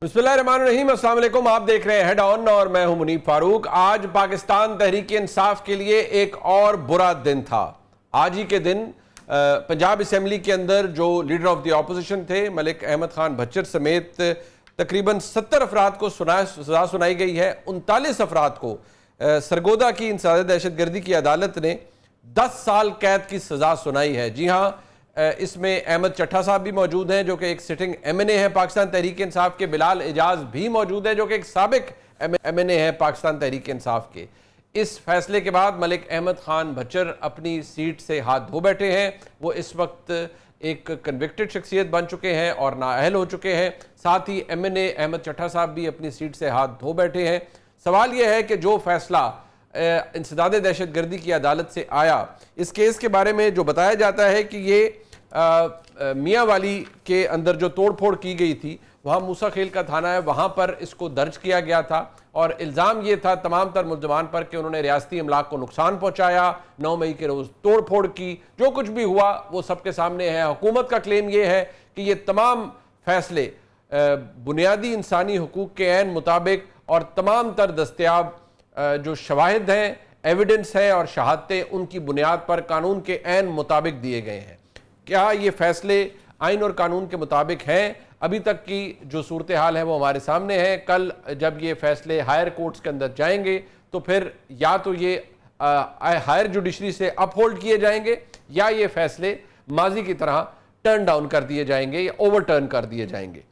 बिस्मिल्लाहिर्रहमानिर्रहीम, अस्सलाम वालेकुम। आप देख रहे हैं हेड ऑन और मैं हूं मुनीब फारूक। आज पाकिस्तान तहरीक इंसाफ के लिए एक और बुरा दिन था। आज ही के दिन पंजाब असेंबली के अंदर जो लीडर ऑफ द ऑपोजिशन थे मलिक अहमद खान भच्चर समेत तकरीबन 70 अफराद को सजा सुनाई गई है। 39 अफराद को सरगोदा की इंसदाद दहशतगर्दी की अदालत ने 10 साल कैद की सजा सुनाई है। जी हाँ, इसमें अहमद चट्टा साहब भी मौजूद हैं जो कि एक सिटिंग MNA है पाकिस्तान तहरीक इंसाफ के। बिलाल एजाज भी मौजूद है जो कि एक साबिक MNA है पाकिस्तान तहरीक इंसाफ के। इस फैसले के बाद मलिक अहमद खान भच्चर अपनी सीट से हाथ धो बैठे हैं। वो इस वक्त एक कन्विक्टेड शख्सियत बन चुके हैं और नाअहल हो चुके हैं। साथ ही MNA अहमद चट्टा साहब भी अपनी सीट से हाथ धो बैठे हैं। सवाल यह है कि जो फैसला इंसदाद दहशतगर्दी की अदालत से आया, इस केस के बारे में जो बताया जाता है कि ये मियाँ वाली के अंदर जो तोड़ फोड़ की गई थी, वहाँ मूसा खेल का थाना है, वहाँ पर इसको दर्ज किया गया था और इल्ज़ाम ये था तमाम तर मुल्ज़मान पर कि उन्होंने रियासती अमलाक को नुकसान पहुँचाया। 9 मई के रोज़ तोड़ फोड़ की, जो कुछ भी हुआ वो सबके सामने है। हुकूमत का क्लेम ये है कि ये तमाम फैसले बुनियादी इंसानी हुकूक के ऐन मुताबिक और तमाम तर दस्तयाब जो शवाहिद हैं, एविडेंस है और शहादतें, उनकी बुनियाद पर कानून के ऐन मुताबिक दिए गए हैं। क्या ये फैसले आइन और कानून के मुताबिक हैं? अभी तक की जो सूरत हाल है वो हमारे सामने है। कल जब ये फैसले हायर कोर्ट्स के अंदर जाएंगे तो फिर या तो ये हायर जुडिशरी से अपहोल्ड किए जाएंगे या ये फैसले माजी की तरह टर्न डाउन कर दिए जाएंगे या ओवरटर्न कर दिए जाएंगे।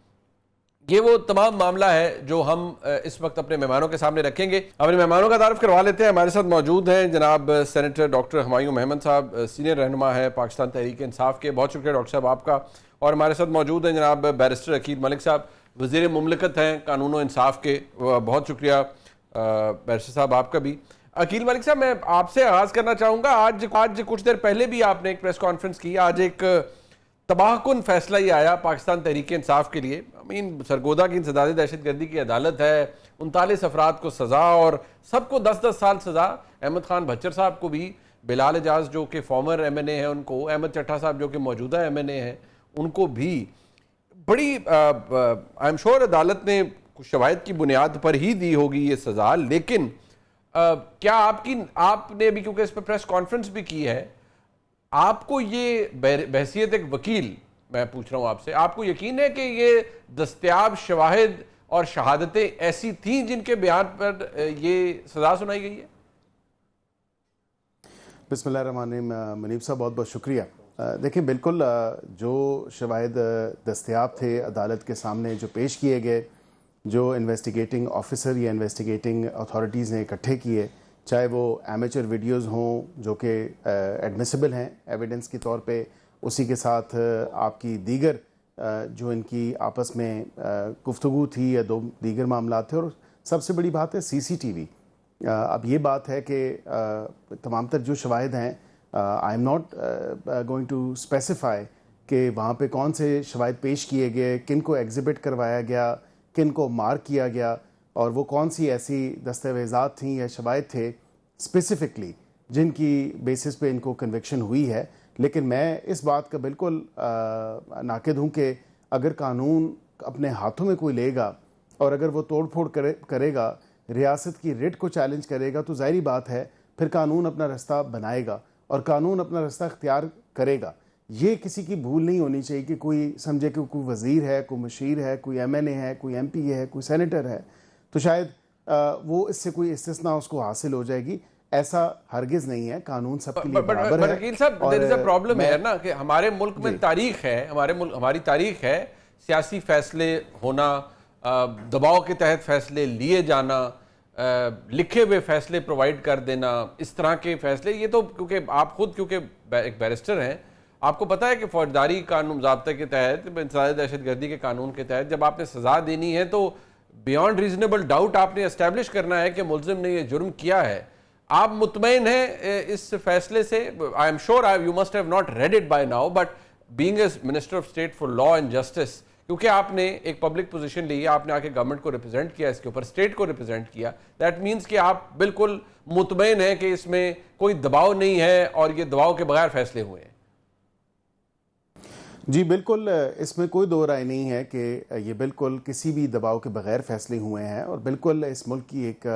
ये वो तमाम मामला है जो हम इस वक्त अपने मेहमानों के सामने रखेंगे। अपने मेहमानों का तारुफ करवा लेते हैं। हमारे साथ मौजूद हैं जनाब सेनेटर डॉक्टर हुमायूं महमद साहब, सीनियर रहनुमा है पाकिस्तान तहरीक इंसाफ के। बहुत शुक्रिया डॉक्टर साहब आपका। और हमारे साथ मौजूद हैं जनाब बैरिस्टर अकील मलिक साहब, वज़ीर मुमलिकत हैं कानून और इंसाफ के। बहुत शुक्रिया बैरिस्टर साहब आपका भी। अकील मलिक साहब, मैं आपसे आगाज़ करना चाहूँगा। आज कुछ देर पहले भी आपने एक प्रेस कॉन्फ्रेंस की। आज एक तबाहकुन फैसला ही आया पाकिस्तान तहरीक इंसाफ के लिए। सरगोदा की इंसदाद दहशतगर्दी की अदालत है, 39 अफराद को सज़ा और सबको 10-10 साल सज़ा। अहमद खान भच्चर साहब को भी, बिलाल एजाज जो कि फॉर्मर MNA है उनको, अहमद चट्टा साहब जो कि मौजूदा MNA हैं उनको भी बड़ी आई एम श्योर अदालत ने कुछ शवाहिद की बुनियाद पर ही दी होगी ये सज़ा। लेकिन क्या आपने अभी, क्योंकि इस पर प्रेस कॉन्फ्रेंस भी की है, आपको ये बहसियत एक वकील मैं पूछ रहा हूँ आपसे, आपको यकीन है कि ये दस्तयाब शवाहिद और शहादतें ऐसी थीं जिनके बयान पर ये सज़ा सुनाई गई है? बिस्मिल्लाहिर्रहमानिर्रहीम। मुनीब साहब बहुत बहुत शुक्रिया। देखिए, बिल्कुल जो शवाहिद दस्तयाब थे अदालत के सामने, जो पेश किए गए, जो इन्वेस्टिगेटिंग ऑफिसर या इन्वेस्टिगेटिंग अथॉरिटीज़ ने इकट्ठे किए, चाहे वो एमेचर वीडियोज़ हों जो कि एडमिसिबल हैं एविडेंस के तौर पे, उसी के साथ आपकी दीगर जो इनकी आपस में गुफ्तगू थी या दो दीगर मामला थे, और सबसे बड़ी बात है CCTV। अब ये बात है कि तमाम तर जो शवाहिद हैं, I am not going to specify कि वहाँ पे कौन से शवाहिद पेश किए गए, किन को एग्जिबिट करवाया गया, किन को मार्क किया गया, और वो कौन सी ऐसी दस्तावेज़ात थीं या शवाहिद थे स्पेसिफ़िकली जिनकी बेसिस पे इनको कन्विक्शन हुई है। लेकिन मैं इस बात का बिल्कुल नाकिद हूँ कि अगर कानून अपने हाथों में कोई लेगा और अगर वो तोड़ फोड़ करेगा, रियासत की रिट को चैलेंज करेगा, तो ज़ाहिरी बात है फिर कानून अपना रास्ता बनाएगा और कानून अपना रास्ता इख्तियार करेगा। ये किसी की भूल नहीं होनी चाहिए कि कोई समझे कि कोई वज़ीर है, कोई मशीर है, कोई MNA है, कोई MP है, कोई सेनेटर है, तो शायद वो इससे कोई इस्तिस्ना उसको हासिल हो जाएगी। ऐसा हरगिज नहीं है। कानून सबके लिए बराबर है। वकील साहब, देयर इज अ प्रॉब्लम है ना कि हमारे मुल्क में तारीख है, हमारी तारीख है सियासी फैसले होना, दबाव के तहत फैसले लिए जाना, लिखे हुए फैसले प्रोवाइड कर देना, इस तरह के फैसले। ये तो क्योंकि आप खुद क्योंकि एक बैरिस्टर हैं, आपको पता है कि फौजदारी कानून ज़ाब्ते के तहत, इंसदाद दहशतगर्दी के कानून के तहत जब आपने सज़ा देनी है तो बियॉन्ड रीजनेबल डाउट आपने एस्टेब्लिश करना है कि मुल्जिम ने ये जुर्म किया है। आप मुतमईन हैं इस फैसले से? I am sure you must have not read it by now, but being as minister of state for law and justice, क्योंकि आपने एक पब्लिक पोजीशन ली है, आपने आके गवर्नमेंट को रिप्रेजेंट किया, इसके ऊपर स्टेट को रिप्रेजेंट किया, दैट मीन्स कि आप बिल्कुल मुतमईन हैं कि इसमें कोई दबाव नहीं है और ये दबाव के बगैर फैसले हुए हैं। जी बिल्कुल, इसमें कोई दो राय नहीं है कि ये बिल्कुल किसी भी दबाव के बगैर फैसले हुए हैं और बिल्कुल इस मुल्क की एक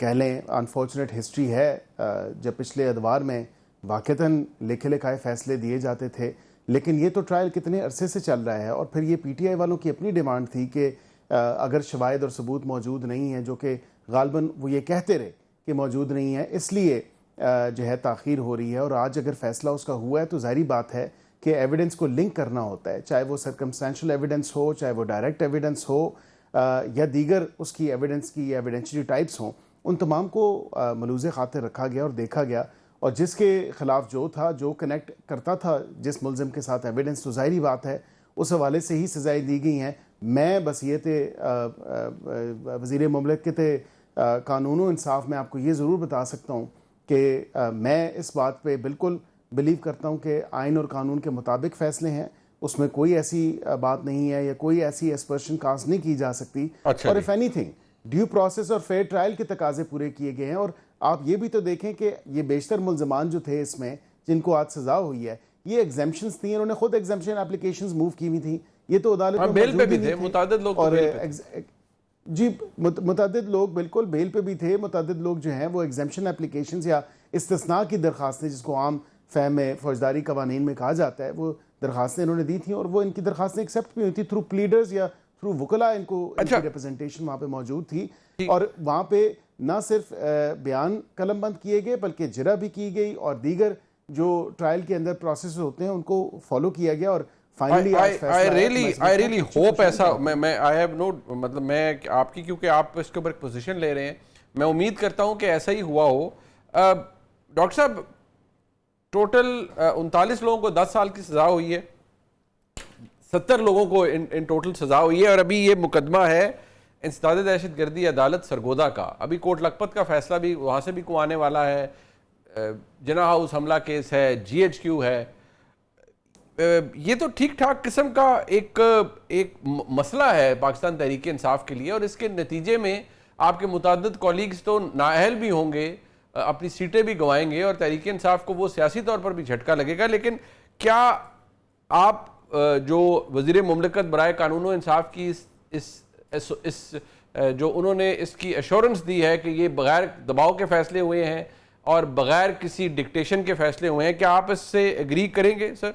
कह लें अनफॉर्चुनेट हिस्ट्री है। जब पिछले अदवार में वाक़तन लिखे लिखाए फ़ैसले दिए जाते थे, लेकिन ये तो ट्रायल कितने अरसे से चल रहा है और फिर ये पीटीआई वालों की अपनी डिमांड थी कि अगर शवाहिद और सबूत मौजूद नहीं है, जो कि गालबन वो ये कहते रहे कि मौजूद नहीं है, इसलिए जो है ताख़ीर हो रही है। और आज अगर फ़ैसला उसका हुआ है तो ज़ाहिरी बात है कि एविडेंस को लिंक करना होता है, चाहे वो सर्कमस्टेंशियल एविडेंस हो, चाहे वो डायरेक्ट एविडेंस हो या दीगर उसकी एविडेंस की एविडेंशरी टाइप्स हों, उन तमाम को मलूज़ खातिर रखा गया और देखा गया। और जिसके ख़िलाफ़ जो था, जो कनेक्ट करता था जिस मुलज़िम के साथ एविडेंस, तो ज़ाहिरी बात है उस हवाले से ही सज़ाएँ दी गई हैं। मैं बस ये थे वज़ीर मुमलिकत कानून व इंसाफ में आपको ये ज़रूर बता सकता हूँ कि मैं इस बात पे बिल्कुल बिलीव करता हूँ कि आइन और कानून के मुताबिक फ़ैसले हैं, उसमें कोई ऐसी बात नहीं है या कोई ऐसी एस्पर्शन कास्ट नहीं की जा सकती। अच्छा और जी। इफ़ एनीथिंग ड्यू प्रोसेस और फेयर ट्रायल के तकाजे पूरे किए गए हैं। और आप ये भी तो देखें कि ये बेशतर मुलजमान जो थे इसमें, जिनको आज सज़ा हुई है, ये एग्जाम्पशंस थी, इन्होंने खुद एग्जाम्पशन एप्लीकेशंस मूव की हुई थी, ये तो अदालत हाँ, में बेल पे मौजूद भी ही थे, नहीं थे। मुतादिद लोग तो और बेल पे थे। जी मुतअद्दिद लोग बिल्कुल बेल पे भी थे। मुतअद्दिद लोग जो हैं वो एग्जाम्पशन एप्लीकेशंस या इस्तिस्ना की दरखास्तें, जिसको आम फ़हम में फ़ौजदारी कवानीन में कहा जाता है, वो दरखास्तें इन्होंने दी थी और वो इनकी दरखास्तें एक्सेप्ट भी हुई थी थ्रू प्लीडर्स या थ्रू वकला। इनको अच्छा। इनकी रिप्रेजेंटेशन वहाँ पे मौजूद थी ठीक। और वहाँ पे ना सिर्फ बयान कलमबंद किए गए बल्कि जरा भी की गई और दीगर जो ट्रायल के अंदर प्रोसेस होते हैं उनको फॉलो किया गया। और फाइनली आज फैसला आई आया, तो मैं रियली समझता हूं कि अच्छी होप खुशहाली ऐसा, का वक्त है। मैं आई हैव नो, मतलब मैं आपकी, क्योंकि आप इसके ऊपर एक पोजीशन ले रहे हैं, मैं उम्मीद करता हूं कि ऐसा ही हुआ हो। डॉक्टर साहब, टोटल 39 लोगों को 10 साल की सजा हुई है, 70 लोगों को इन टोटल सजा हुई है और अभी ये मुकदमा है इंसदाद दहशतगर्दी अदालत सरगोदा का। अभी कोट लखपत का फैसला भी वहाँ से भी को आने वाला है, जिना हाउस हमला केस है, GHQ है। ये तो ठीक ठाक किस्म का एक मसला है पाकिस्तान तहरीक इंसाफ के लिए, और इसके नतीजे में आपके मुताद्दिद कॉलीग्स तो नाअहल भी होंगे, अपनी सीटें भी गंवाएंगे और तहरीक इंसाफ को वो सियासी तौर पर भी झटका लगेगा। लेकिन क्या आप जो वज़ीर मुमलिकत बराए कानून व इंसाफ की इस जो उन्होंने इसकी एश्योरेंस दी है कि ये बगैर दबाव के फैसले हुए हैं और बगैर किसी डिक्टेशन के फैसले हुए हैं, क्या आप इससे एग्री करेंगे सर?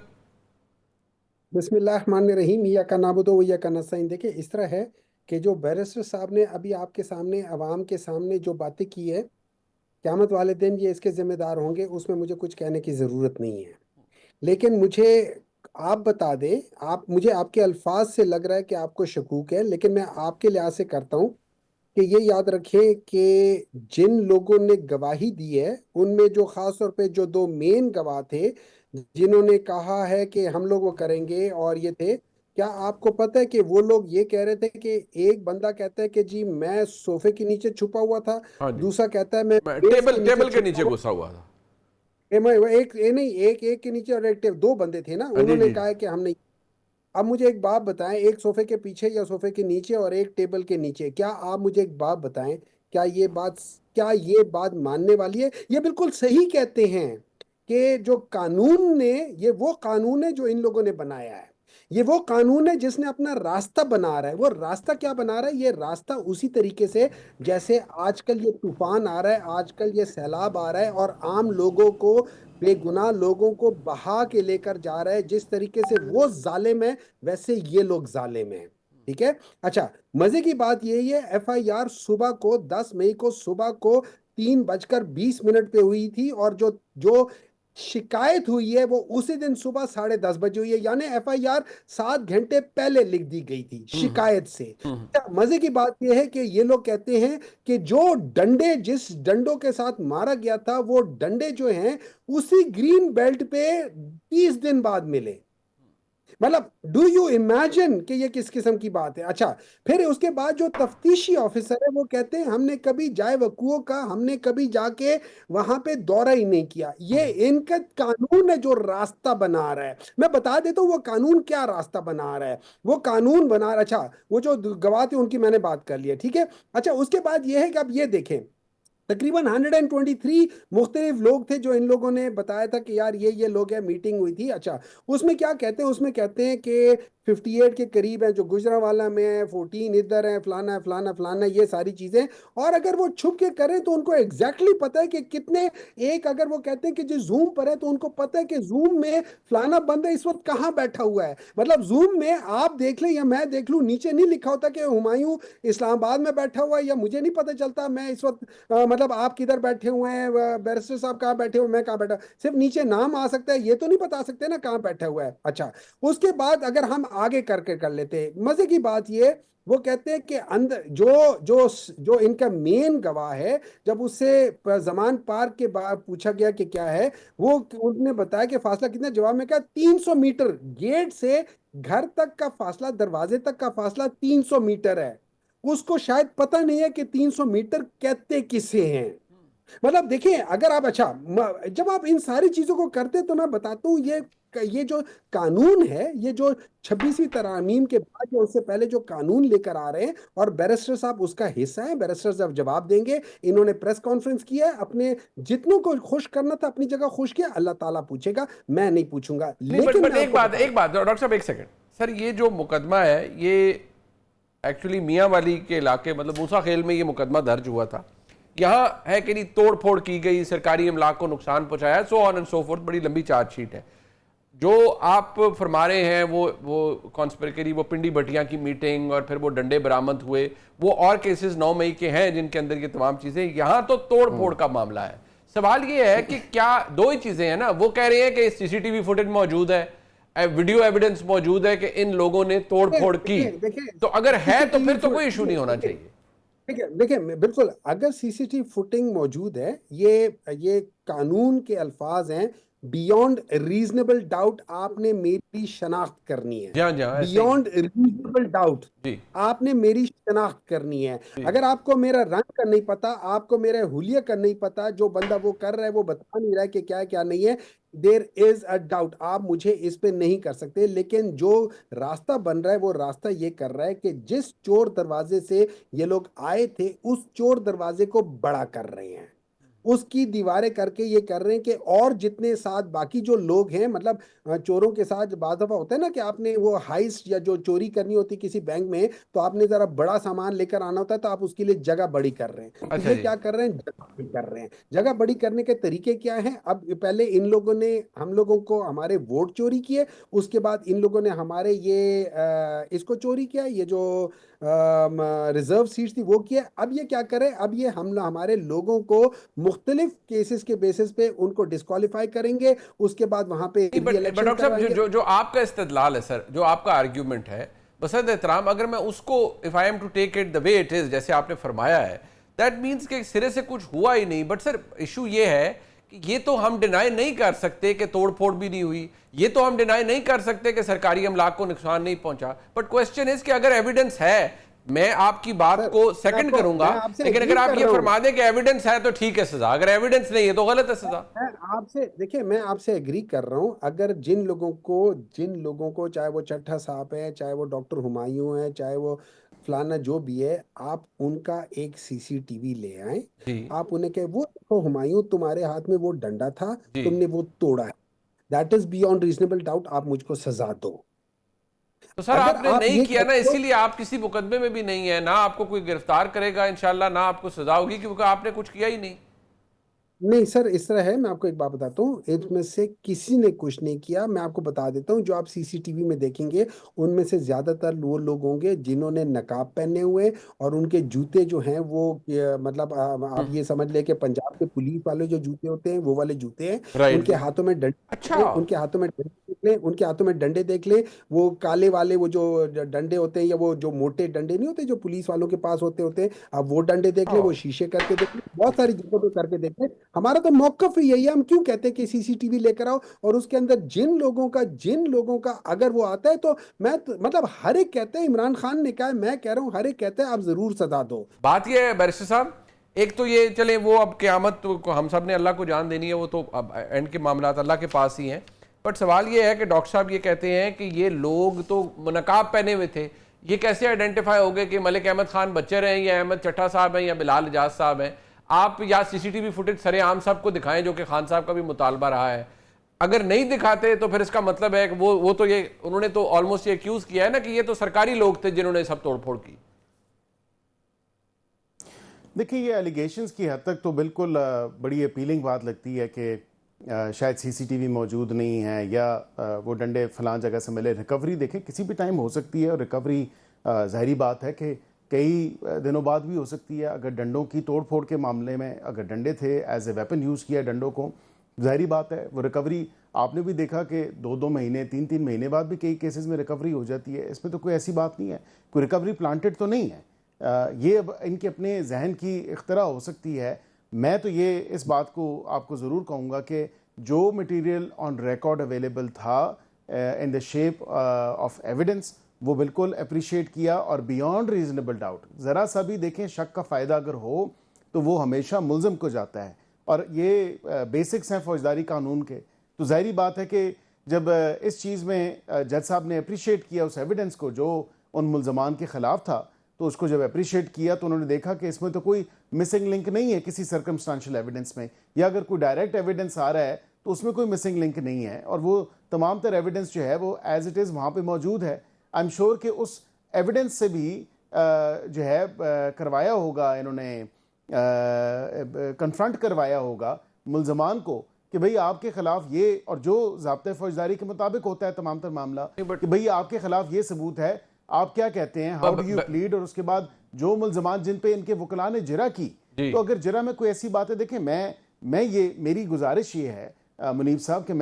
बिस्मिल्लाहिर्रहमानिर्रहीम, या का नाबुदो या का नस्तईन। देखिए, इस तरह है कि जो बैरिस्टर साहब ने अभी आपके सामने, अवाम के सामने जो बातें की है, क़यामत वाले दिन ये इसके जिम्मेदार होंगे, उसमें मुझे कुछ कहने की ज़रूरत नहीं है। लेकिन मुझे आप बता दें, आप मुझे आपके अल्फाज से लग रहा है कि आपको शकूक है, लेकिन मैं आपके लिहाज से करता हूँ कि ये याद रखें कि जिन लोगों ने गवाही दी है, उनमें जो खास तौर पे जो दो मेन गवाह थे जिन्होंने कहा है कि हम लोग वो करेंगे, और ये थे, क्या आपको पता है कि वो लोग ये कह रहे थे कि एक बंदा कहता है कि जी मैं सोफे के नीचे छुपा हुआ था, हाँ जी। दूसरा कहता है मैं मैं मेज टेबल के नीचे टेबल के छुपा नीचे हुआ। घुसा हुआ था। एक नहीं, एक एक के नीचे और एक दो बंदे थे ना, हाँ जी उन्होंने जी। कहा है कि हमने। अब मुझे एक बात बताएं, एक सोफे के पीछे या सोफे के नीचे और एक टेबल के नीचे, क्या आप मुझे एक बात बताएं, क्या ये बात, क्या ये बात मानने वाली है? ये बिल्कुल सही कहते हैं कि जो कानून ने, ये वो कानून है जो इन लोगों ने बनाया है, ये वो कानून है जिसने अपना रास्ता बना रहा है। वो रास्ता क्या बना रहा है? ये रास्ता उसी तरीके से जैसे आजकल ये तूफान आ रहा है, आजकल ये सैलाब आ रहा है और आम लोगों को, बेगुनाह लोगों को बहा के लेकर जा रहा है। जिस तरीके से वो जालिम है, वैसे ये लोग जालिम हैं। ठीक है। अच्छा, मजे की बात यही है, FIR सुबह को 10 मई को सुबह को 3:20 पे हुई थी, और जो जो शिकायत हुई है वो उसी दिन सुबह 10:30 हुई है, यानी FIR 7 घंटे पहले लिख दी गई थी शिकायत से। अच्छा, मजे की बात यह है कि ये लोग कहते हैं कि जो डंडे, जिस डंडों के साथ मारा गया था, वो डंडे जो हैं उसी ग्रीन बेल्ट पे 30 दिन बाद मिले। मतलब डू यू इमेजिन कि ये किस किस्म की बात है? अच्छा, फिर उसके बाद जो तफ्तीशी ऑफिसर है वो कहते हैं हमने कभी जाए वकुओं का, हमने कभी जाके वहां पे दौरा ही नहीं किया। ये इनका कानून है जो रास्ता बना रहा है। मैं बता देता हूँ वो कानून क्या रास्ता बना रहा है। वो कानून बना रहा, अच्छा वो जो गवाह थे उनकी मैंने बात कर ली है, ठीक है। अच्छा, उसके बाद ये है कि अब ये देखें, तकरीबन 123 मुख्तलिफ लोग थे जो इन लोगों ने बताया था कि यार ये लोग हैं, मीटिंग हुई थी। अच्छा, उसमें क्या कहते हैं? उसमें कहते हैं कि 58 के करीब है जो गुजरांवाला में है, 14 इधर है, फलाना है, फलाना फलाना, ये सारी चीजें। और अगर वो छुप के करें तो उनको एग्जैक्टली पता है कि कितने, एक अगर वो कहते हैं कि जो जूम पर है तो उनको पता है कि जूम में फलाना बंदा इस वक्त कहाँ बैठा हुआ है। मतलब जूम में आप देख लें या मैं देख लूं, नीचे नहीं लिखा होता कि हुमायूं इस्लामाबाद में बैठा हुआ है, या मुझे नहीं पता चलता मैं इस वक्त मतलब आप किधर बैठे हुए हैं, बैरिस्टर साहब कहाँ बैठे हुए, मैं कहाँ बैठा। सिर्फ नीचे नाम आ सकता है, ये तो नहीं बता सकते ना कहाँ बैठा हुआ है। अच्छा, उसके बाद अगर हम आगे करके कर लेते हैं, मजे की बात ये, वो कहते हैं कि अंदर जो जो जो इनका मेन गवाह है, जब उससे जमान पार्क के बाद पूछा गया कि क्या है, वो उन्होंने बताया कि फासला कितना, जवाब में कहा 300 मीटर, गेट से घर तक का फासला, दरवाजे तक का फासला 300 मीटर है। उसको शायद पता नहीं है कि 300 मीटर कहते किसे हैं। मतलब देखिए, अगर आप, अच्छा, जब आप इन सारी चीजों को करते तो मैं बताता हूँ, ये जो कानून है, ये जो 26वीं तरमीम के बाद या उससे पहले जो कानून लेकर आ रहे हैं, और बैरिस्टर साहब उसका हिस्सा है, बैरिस्टर साहब जवाब देंगे। इन्होंने प्रेस कॉन्फ्रेंस किया है, अपने जितनों को खुश करना था अपनी जगह खुश किया, अल्लाह ताला पूछेगा, मैं नहीं पूछूंगा। नहीं, लेकिन बट मैं एक आपको बात डॉक्टर साहब, एक सेकंड सर, ये जो मुकदमा है ये एक्चुअली मियाँ वाली के इलाके, मतलब मूसा खेल में ये मुकदमा दर्ज हुआ था। यहाँ है कि नहीं, तोड़ फोड़ की गई, सरकारी अमलाक को नुकसान पहुंचाया, so on and so fourth, बड़ी लंबी चार्जशीट है। जो आप फरमा रहे हैं वो कॉन्स्पिरेसी, वो पिंडी भटिया की मीटिंग और फिर वो डंडे बरामद हुए, वो और केसेस 9 मई के हैं जिनके अंदर ये तमाम चीजें, यहाँ तो तोड़ फोड़ का मामला है। सवाल ये है कि क्या दो ही चीजें हैं ना, वो कह रहे हैं कि सीसीटीवी फुटेज मौजूद है, वीडियो एविडेंस मौजूद है कि इन लोगों ने तोड़ फोड़ की, तो अगर है तो फिर तो कोई इशू नहीं होना चाहिए। देखिए देखिए, बिल्कुल, अगर सीसीटीवी फुटिंग मौजूद है, ये कानून के अल्फाज हैं, बियॉन्ड रीजनेबल डाउट आपने मेरी शनाख्त करनी है। जी हाँ, ऐसे ही बियॉन्ड रीजनेबल डाउट जी आपने मेरी शनाख्त करनी है। जी। अगर आपको मेरा रंग का नहीं पता, आपको मेरा हुलिया का नहीं पता, जो बंदा वो कर रहा है वो बता नहीं रहा है कि क्या है क्या नहीं है, देर इज अ डाउट, आप मुझे इस पे नहीं कर सकते। लेकिन जो रास्ता बन रहा है वो रास्ता ये कर रहा है कि जिस चोर दरवाजे से ये लोग आए थे, उस चोर दरवाजे को बड़ा कर रहे हैं, उसकी दीवारें करके ये कर रहे हैं कि और जितने साथ बाकी जो लोग हैं, मतलब चोरों के साथ बात दफा होता है ना कि आपने वो हाइस्ट या जो चोरी करनी होती किसी बैंक में, तो आपने जरा बड़ा सामान लेकर आना होता है, तो आप उसके लिए जगह बड़ी कर रहे हैं। तो अच्छा ये जी। क्या कर रहे हैं? जगह बड़ी कर रहे हैं। जगह बड़ी करने के तरीके क्या हैं? अब पहले इन लोगों ने हम लोगों को हमारे वोट चोरी किए, उसके बाद इन लोगों ने हमारे ये इसको चोरी किया, ये जो रिजर्व सीट थी वो किया। अब ये क्या करे? अब ये हम हमारे लोगों को मुख्तलिफ केसेस के बेसिस पे उनको डिस्क्वालीफाई करेंगे, उसके बाद वहां पे नहीं, री बट इलेक्शन डॉक्टर साहब, करवाएंगे। जो आपका इस्तदलाल है सर, जो आपका आर्ग्यूमेंट है, बसद एहतराम, अगर मैं उसको, if I am to take it the way it is, जैसे आपने फरमाया है, दैट मीन्स कि सिरे से कुछ हुआ ही नहीं। बट सर, इशू ये है कि ये तो हम डिनाई नहीं कर सकते कि तोड़ फोड़ भी नहीं हुई, ये तो हम डिनाई नहीं कर सकते कि सरकारी अमलाक को नुकसान नहीं पहुंचा। बट क्वेश्चन इज कि अगर एविडेंस है, मैं आपकी बात को सेकंड करूंगा, लेकिन अगर आप ये फरमा दें कि एविडेंस है तो ठीक है सजा, अगर एविडेंस नहीं है तो गलत है सजा। मैं आपसे, देखिए, मैं आपसे एग्री कर रहा हूं। अगर जिन लोगों को चाहे वो चट्टा साहब है, चाहे वो डॉक्टर हुमायूं है, चाहे वो फलाना जो भी है, आप उनका एक सीसीटीवी ले आए, जी आप उन्हें कहे वो देखो हुमायूं, तुम्हारे हाथ में वो डंडा था, जी। तुमने वो तोड़ा है, that is beyond reasonable doubt, आप मुझको सजा दो। तो सर अगर आपने आप नहीं ये किया ना, कहते हो, इसीलिए आप किसी मुकदमे में भी नहीं है ना, आपको कोई गिरफ्तार करेगा इंशाल्लाह, ना आपको सजा होगी, क्योंकि आपने कुछ किया ही नहीं। नहीं सर, इस तरह है, मैं आपको एक बात बताता हूँ, इनमें से किसी ने कुछ नहीं किया। मैं आपको बता देता हूँ, जो आप सीसीटीवी में देखेंगे उनमें से ज्यादातर वो लोग होंगे जिन्होंने नकाब पहने हुए, और उनके जूते जो हैं वो मतलब आप ये समझ ले कि पंजाब के पुलिस वाले जो जूते होते हैं वो वाले जूते हैं। राइट उनके जी। हाथों में डंडे देख अच्छा। लें, उनके हाथों में डंडे देख लें, उनके हाथों में डंडे देख लें, वो काले वाले वो जो डंडे होते हैं, या वो जो मोटे डंडे नहीं होते जो पुलिस वालों के पास होते होते हैं, आप वो डंडे देख लें, वो शीशे करके देख लें, बहुत सारी जगहों पे करके देख लें। हमारा तो मौकफ ही यही है, हम क्यों कहते हैं कि सीसीटीवी लेकर आओ, और उसके अंदर जिन लोगों का अगर वो आता है, तो मैं तो, मतलब हर एक कहता है, इमरान खान ने कहा है, मैं कह रहा हूं हर एक कहता है आप जरूर सजा दो। बात यह है बैरिस्टर साहब, एक तो ये चले, वो अब क़यामत को हम सब ने अल्लाह को जान देनी है, वो तो अब एंड के मामला अल्लाह के पास ही हैं। बट सवाल ये है कि डॉक्टर साहब ये कहते हैं कि ये लोग तो नकाब पहने हुए थे, ये कैसे आइडेंटिफाई हो गए कि मलिक अहमद खान बच्चे रहे, या अहमद चट्टा साहब हैं, या बिलाल एजाज साहब हैं? आप या सीसीटीवी फुटेज सरेआम सबको दिखाएं, जो कि खान साहब का भी मुतालबा रहा है। अगर नहीं दिखाते तो फिर इसका मतलब है कि वो तो ये उन्होंने तो ऑलमोस्ट ये एक्यूज किया है ना कि ये तो सरकारी लोग थे जिन्होंने सब तोड़फोड़ की। देखिए, ये एलिगेशंस की हद तक तो बिल्कुल बड़ी अपीलिंग बात लगती है कि शायद सीसीटीवी मौजूद नहीं है या वो डंडे फलां जगह से मिले। रिकवरी देखें किसी भी टाइम हो सकती है, और रिकवरी ज़ाहिरी बात है कि कई दिनों बाद भी हो सकती है। अगर डंडों की तोड़ फोड़ के मामले में अगर डंडे थे, एज ए वेपन यूज़ किया डंडों को, ज़ाहिरी बात है वो रिकवरी आपने भी देखा कि 2-2 महीने 3-3 महीने बाद भी कई केसेस में रिकवरी हो जाती है। इसमें तो कोई ऐसी बात नहीं है, कोई रिकवरी प्लांटेड तो नहीं है। ये अब इनके अपने जहन की इख्तरा हो सकती है। मैं तो ये इस बात को आपको ज़रूर कहूँगा कि जो मटेरियल ऑन रिकॉर्ड अवेलेबल था in the shape of evidence, वो बिल्कुल अप्रिशिएट किया, और बियॉन्ड रीजनेबल डाउट ज़रा सा भी देखें शक का फ़ायदा अगर हो तो वो हमेशा मुल्ज़म को जाता है, और ये बेसिक्स हैं फौजदारी कानून के। तो ज़ाहिरी बात है कि जब इस चीज़ में जज साहब ने अप्रिशिएट किया उस एविडेंस को जो उन मुल्ज़मान के ख़िलाफ़ था, तो उसको जब अप्रिशिएट किया तो उन्होंने देखा कि इसमें तो कोई मिसिंग लिंक नहीं है किसी सर्कमस्टांशियल एविडेंस में, या अगर कोई डायरेक्ट एविडेंस आ रहा है तो उसमें कोई मिसिंग लिंक नहीं है, और वो तमाम तर एविडेंस जो है वो एज इट इज़ वहाँ पे मौजूद है। आई एम श्योर कि उस एविडेंस से भी जो है करवाया होगा, इन्होंने कन्फ्रंट करवाया होगा मुल्ज़मान को कि भाई आपके खिलाफ ये, और जो ज़ाब्ते फौजदारी के मुताबिक होता है तमाम तर मामला, कि भाई आपके खिलाफ ये सबूत है, आप क्या कहते हैं, हाउ डू यू प्लीड। और उसके बाद जो मुल्ज़मान जिन पे इनके वकला ने जिरा की, तो अगर जिरा में कोई ऐसी बात है, देखें मैं ये मेरी गुजारिश ये है मुनीब साहब कि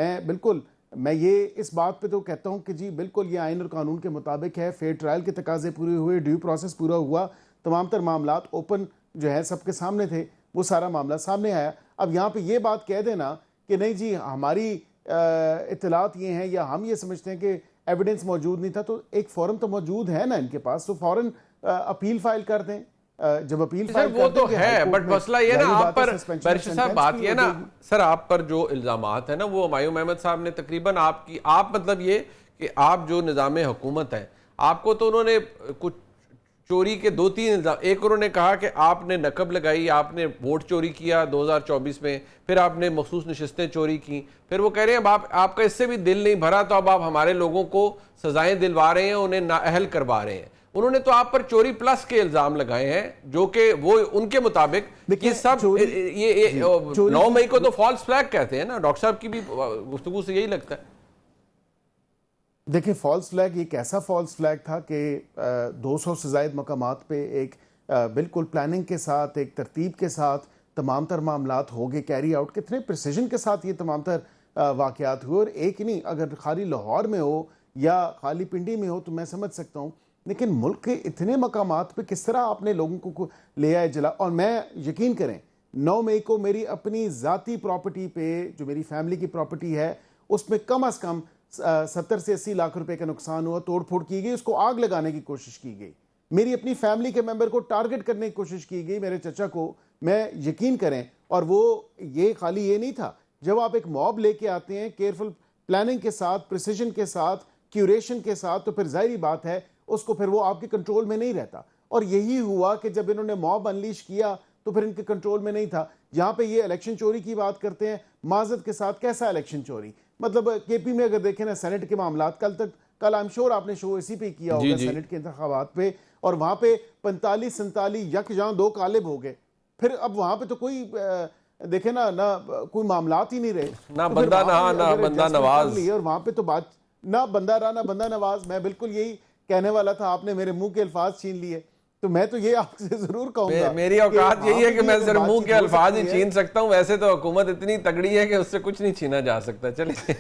मैं ये इस बात पे तो कहता हूँ कि जी बिल्कुल ये आइन और कानून के मुताबिक है, फेयर ट्रायल के तकाजे पूरे हुए, ड्यू प्रोसेस पूरा हुआ, तमाम तर मामलात ओपन जो है सबके सामने थे, वो सारा मामला सामने आया। अब यहाँ पे ये बात कह देना कि नहीं जी हमारी इत्तलात ये हैं या हम ये समझते हैं कि एविडेंस मौजूद नहीं था, तो एक फॉर्म तो मौजूद है ना इनके पास, तो फौरन अपील फाइल कर दें। जब अपील फाइल वो तो है, बट मसला ये ना आप पर बैरिस्टर साहब बात ये ना सर, आप पर जो इल्जामात है ना वो हुमायूं अहमद साहब ने तकरीबन आप मतलब ये कि आप जो निज़ाम हुकूमत है, आपको तो उन्होंने कुछ चोरी के 2-3 इल्जाम, एक उन्होंने कहा कि आपने नकब लगाई, आपने वोट चोरी किया 2024 में, फिर आपने मखसूस नशिस्तें चोरी की, फिर वो कह रहे हैं अब आपका इससे भी दिल नहीं भरा तो अब आप हमारे लोगों को सजाएं दिलवा रहे हैं, उन्हें नाअहल करवा रहे हैं। उन्होंने तो आप पर चोरी प्लस के इल्जाम लगाए हैं, जो कि वो उनके मुताबिक कि सब ये 9 मई को तो फॉल्स फ्लैग कहते हैं ना, डॉक्टर साहब की भी गुफ्तगू से यही लगता है। देखिए, फॉल्स फ्लैग एक ऐसा फॉल्स फ्लैग था कि 200 से ज़ायद मकामात पे एक बिल्कुल प्लानिंग के साथ, एक तरतीब के साथ तमाम तर मामलात हो गए कैरी आउट, कितने प्रिसीजन के साथ ये तमाम तर वाक़यात हुए। और एक नहीं, अगर खाली लाहौर में हो या खाली पिंडी में हो तो मैं समझ सकता हूँ, लेकिन मुल्क के इतने मकामात पे किस तरह आपने लोगों को ले आए जला। और मैं यकीन करें 9 मई को मेरी अपनी ज़ाती प्रॉपर्टी पे, जो मेरी फैमिली की प्रॉपर्टी है, उसमें कम अज़ कम 70 से 80 लाख रुपए का नुकसान हुआ, तोड़ फोड़ की गई, उसको आग लगाने की कोशिश की गई, मेरी अपनी फैमिली के मेंबर को टारगेट करने की कोशिश की गई, मेरे चचा को। मैं यकीन करें, और वो ये खाली ये नहीं था, जब आप एक मॉब लेके आते हैं केयरफुल प्लानिंग के साथ, प्रिसीजन के साथ, क्यूरेशन के साथ, तो फिर जाहिर बात है उसको फिर वो आपके कंट्रोल में नहीं रहता। और यही हुआ कि जब इन्होंने मॉब अनलीश किया तो फिर इनके कंट्रोल में नहीं था। जहां पे ये इलेक्शन चोरी की बात करते हैं, माजरत के साथ कैसा इलेक्शन चोरी, मतलब केपी में अगर देखें ना, सेनेट के मामला कल आई एम श्योर आपने शो इसी पे किया होगा, सेनेट के इंतखाबात पे, और वहां पे 45-47 यकजां 2 कालिब हो गए। फिर अब वहां पे तो कोई देखे ना कोई मामलात ही नहीं रहे, ना बंदा ना बंदा नवाज, और वहां पे तो बात ना बंदा रहा ना बंदा नवाज। मैं बिल्कुल यही कहने वाला था, आपने मेरे मुंह के अल्फाज छीन लिए। तो मैं तो ये आपसे जरूर कहूंगा, मेरी औकात यही है कि मैं सिर्फ मुंह के अल्फाज ही छीन सकता हूं, वैसे तो हुकूमत इतनी तगड़ी है कि उससे कुछ नहीं छीना जा सकता। चलिए